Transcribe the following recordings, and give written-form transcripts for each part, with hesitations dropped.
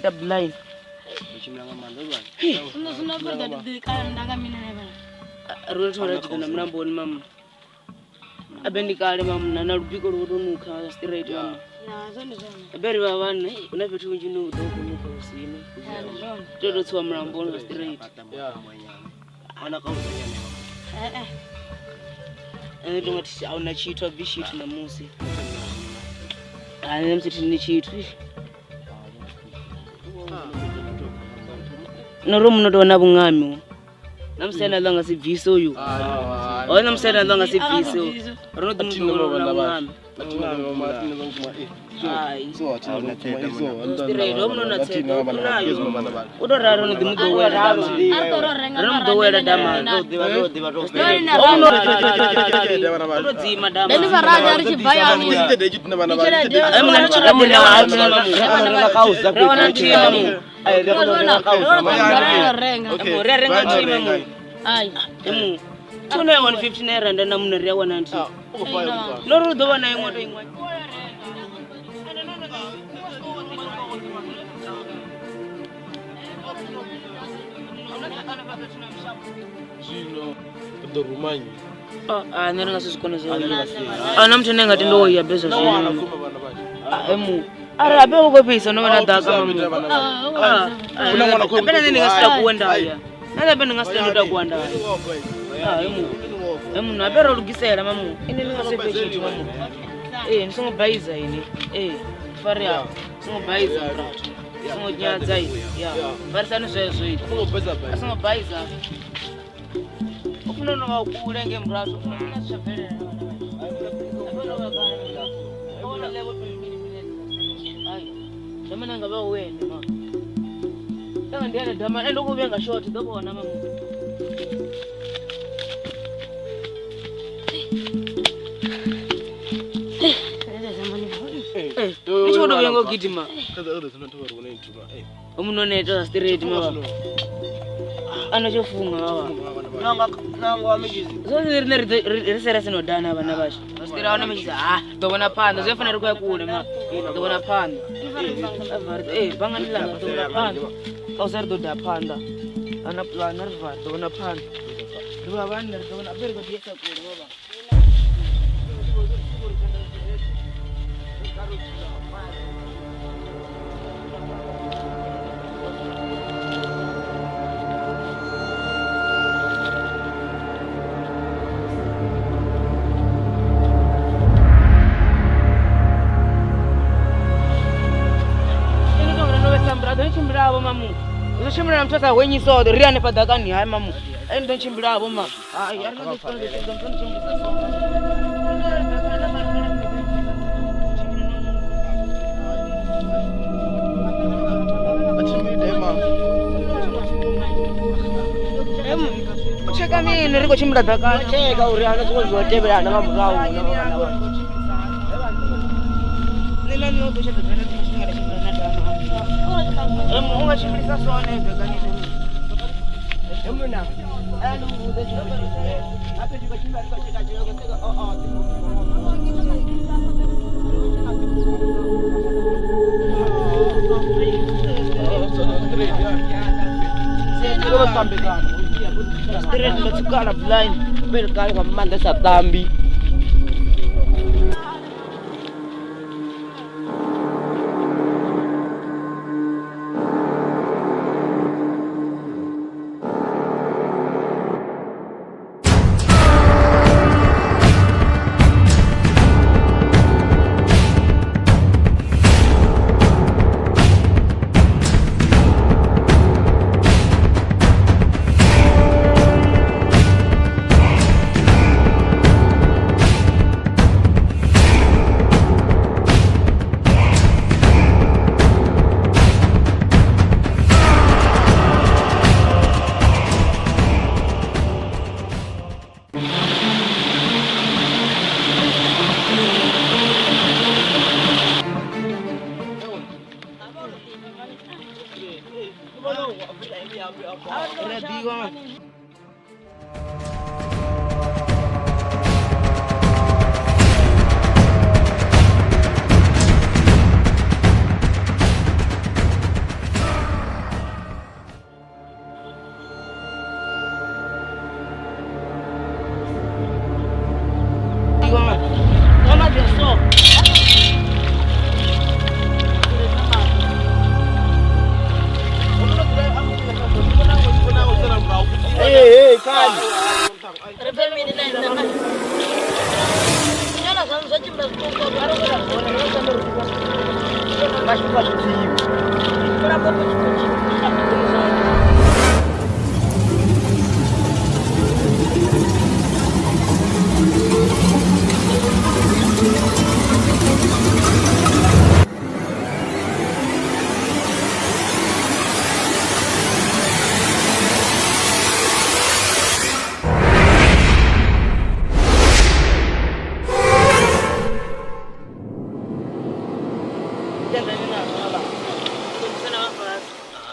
straight up line. Mnambo mama. Abendi kale mama na rubiko runuka straight mama. Aberi bavana una vitu vingi nudo kunuka usini. Todo twa mnambo straight. Ana kauza ndo ngati auna chitwa bishit na musi. Ani msiti ni chitwi. Noro munodona bungami. Namsena langa sibviso uyu. Ona msena langa sibviso. Rodo munodona bungami. Udoraro no dimudo wera. Ramdo wera dama. Rozi madama. Deni baraja ari baya ni. Amna chikabula amna kauza kwetu. Ai renga chima mu. Ai emu. Tuna 150 naira ndana munaria 190. Loro do wana ingoto ingwa. Zino ndo rumanyi. Nanga sizikona zona. Namthu ngati ndo ya besa zona. Emu. Arabe ukopisa no na daka mamu. Kuna mwana kwa. Apena nini ngasita kuenda haya. Nala pena ngasita ndo kuenda haya. Emu na bero lugisela mamu. Ini ngasebe chitu mamu. Nisingo baiza ini. Faria. Singo baiza bro. Singo nyaza ini. Barisana zezo ini. Singo baiza. Ufuna no kulenge mbrazo. Ufuna shavele. Ona level Dama ngaba wena ma. Tanga ndiana dama endo kubenga short ndobona mama. Icho ndo bengo kitima. Kaza ndo zinatoka kuna intuma. Umunoneta straight mama. Anochofunga baba. Nanga wamejizi. Zozirine reserase no dana bana basha. Stira wana mejiza ndobona panda zefana rikuya kule ma. Ndobona panda. Banganila ndobona panda. Kausar do da panda. Ana planar va ndobona panda. Ruwa bana ndobona bergo diesa kule baba. Chimbirabo mamu. Uzochimbira mtata wenyi sodo riane padakani hai mamu. Endo chimbirabo ma. Yarna kustondo chimbira so. Cheka mimi niko chimbira dakani. Cheka uriana kuzo tebera na mamu rawo na bana. Nina ni odo cheka tena chimbira na dama. Unga chimbirisa sone begani. Emuna. Anu mude chimbira. Ape chimbira cheka cheka Straight let's blind. Bel kali kamanda sa tambi.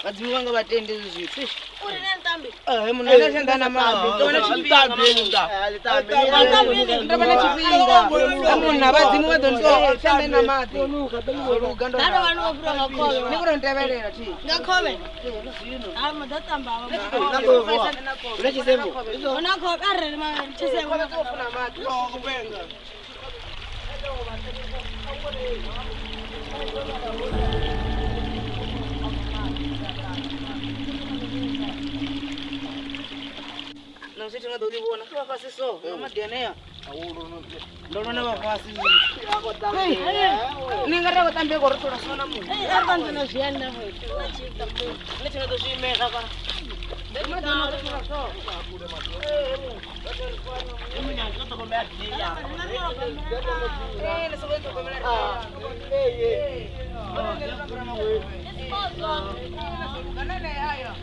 Kadziwanga batende izvi. Uri nentambi. Munhu anashanda namabi. Ndona chipinga. Ndabana chipinga. Munhu abadzimu wadonto shanda namabi. Ndaro vanhu vafura ngakove. Nikurondeverera chi. Ngakove. Ah mudatamba aba. Una chisembo. Unakove arre ma chisembo. Ndofuna mati. Kubenga. Nasithi ngadolibona bafasi so amaDNA ndona bafasi ninga ra tambe go rothola sona mo Arbantu na ziyana ho. Nachita mbe. le tshena do shimega ba madona rothola so le sobe to komela kanane haya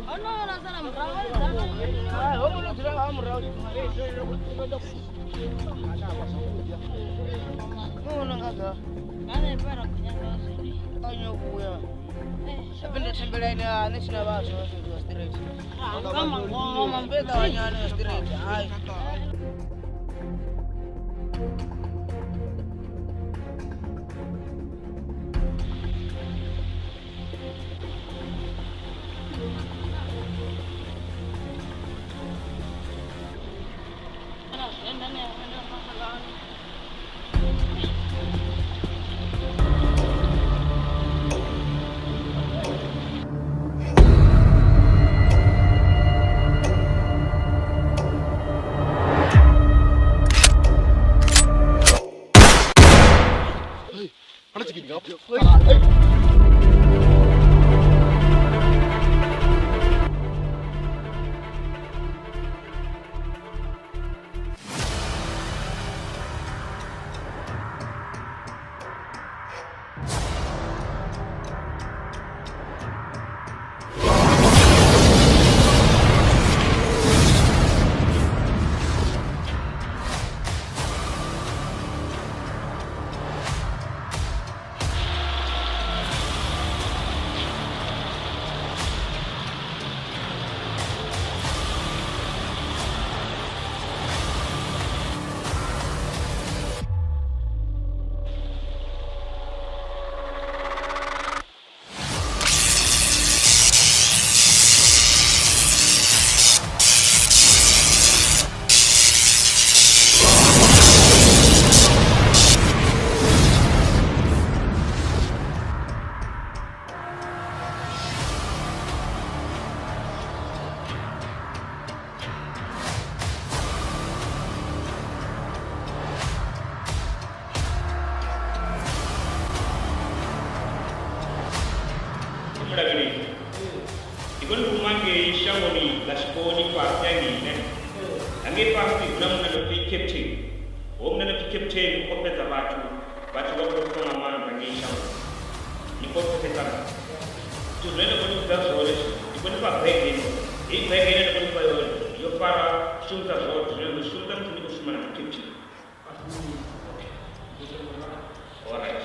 Oh no, na sana mrawa. homo dira amra no ngaga Ngane pera kunyanga zini. anyo kuya abende tembeleni nechina bazo wa street Kama ngoma mbeda wanyane street hai Ibon rumange shawoni lashkoni pa yangi ne. Ange pasti unamna no captain. Omna no captain ko peta batu. Batu ko ko na man bangi shawo. Ni ko peta. Tu rena ko da sore. Ibon pa bege ni. E bege ne ko pa yo para sunta so tu ne sunta ni ko sumana captain. Alright.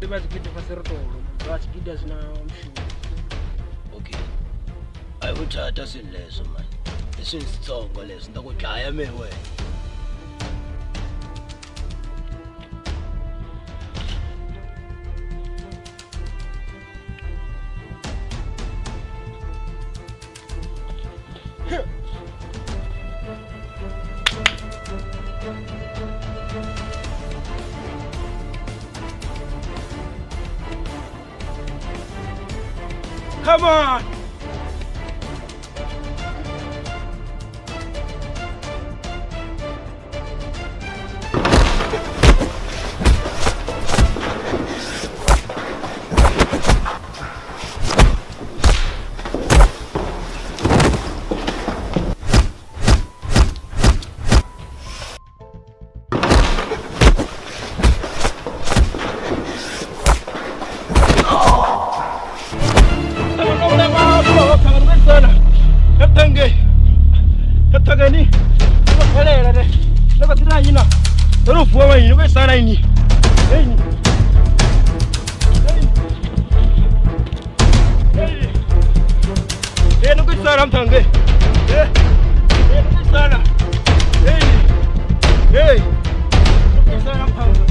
bazikide fasertolo bazikide sina mshuko. Okay. Ayuthatha sinleso manje. Esinsitsongo leso ndakudlaya mewe. Come on. Gani? Wala deh. Dapat tidak ini nak. Terus buat ini, buat sana ini. Ini. Nak sana tangga. Nak sana. Nak sana tangga.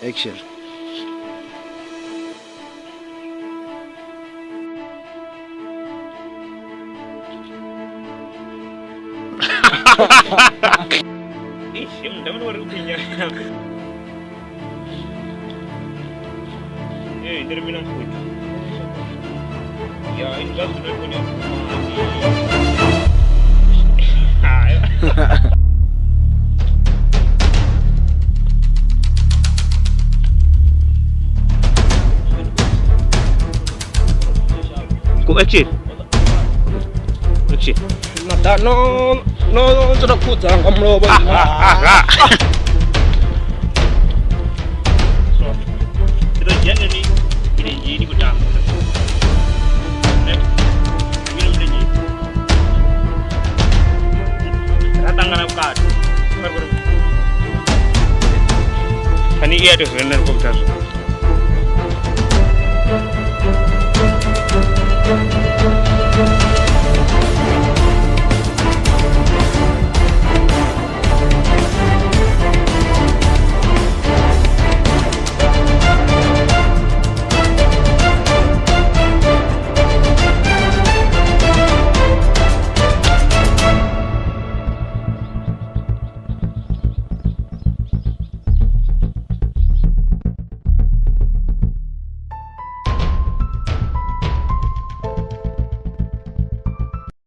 Action. Teman baru punya. Dari Minang Kuit. Ya, ini kan sudah punya. Action. Nada no sudah kutang kamu loh. Terus jangan ini kutang. Minum lagi. Datang kan apa? Ini iya tuh benar kok